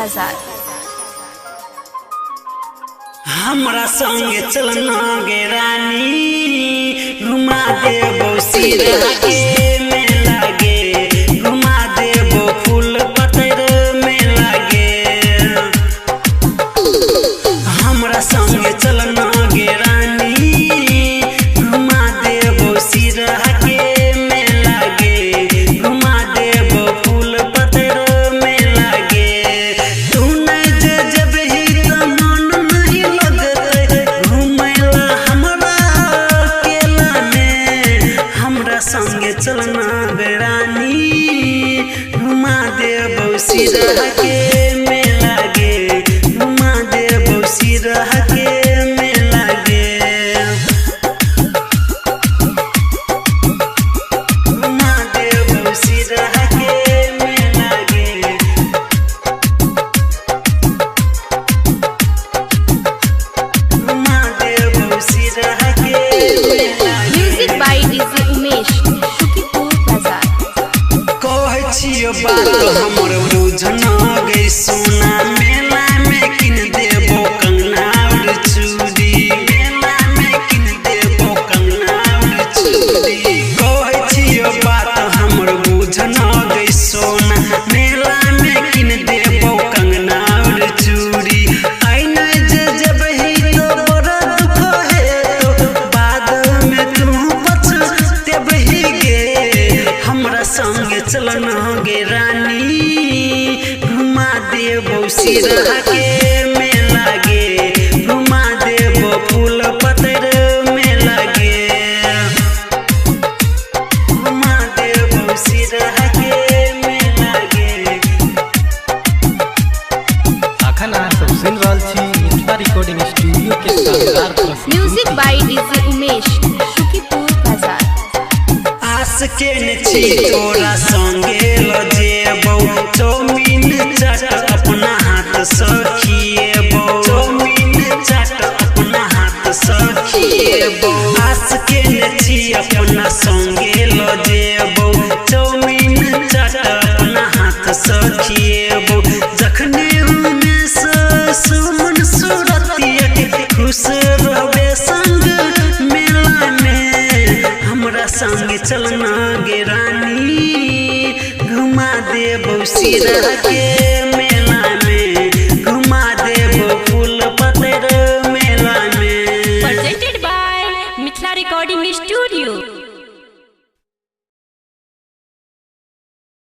बाजार। हमरा संगे चलना गे रानी, घुमा देबो सिरा के मेला गे, घुमा देबो फूल पतर मेला गे। हमरा संगे चलना गे रानी, घुमा देबो सिरा के मेला गे, घुमा देबो फूल पतर मेला गे। तू नहीं जबही त मन नहीं लगते घुमैला हमरा अकेला में। हमरा संगे चलना गे रानी, घुमा देबो सिरा के मेला गे, घुमा देबो सिरा के मेला गे। घुमा देबो सिरा के मेला गे, घुमा देबो सिरा के मेला गे। Music by DJ Umesh, Shukipur बाजार। कहै छियो बात हमर बुझना गई सोना, मेला में किन देबो कंगना और चूड़ी, मेला में किन देबो कंगना और चूड़ी। कहै छियो बात हमर बुझना गई सोना, मेला में किन देबो कंगना और चूड़ी। आई नहीं जबही तो बड़ा दुख है, तो बाद में तू पछतेबही गे। हमरा संगे चलना गे रानी, घुमा देबो सिरा के मेला गे, घुमा देबो फूल पतर मेला गे, घुमा देबो सिरा के मेला गे। अखन अहाँ सब सुनि रहल छी मिथिला रिकॉर्डिंग स्टूडियो के शानदार प्रस्तुति। Music by DJ Umesh, Shukipur बाजार। आस केने छी तोरा संगे ल जेबौ, चौमीन चाट अपना हाथ सखिएबौ, चौमीन चाट अपना हाथ सखिएबौ। आस केने छी अपना संगे ल जेबौ, चौमीन चाट अपना हाथ सखिएबौ। जखने उमेश सुमन सुरतिया के खुश रहबे संग मेला में। हमरा संगे चलना गे रानी, घुमा देबो सिरा के मेला में, घुमा देबो फूल पतर मेला में। Presented by Mithila recording studio.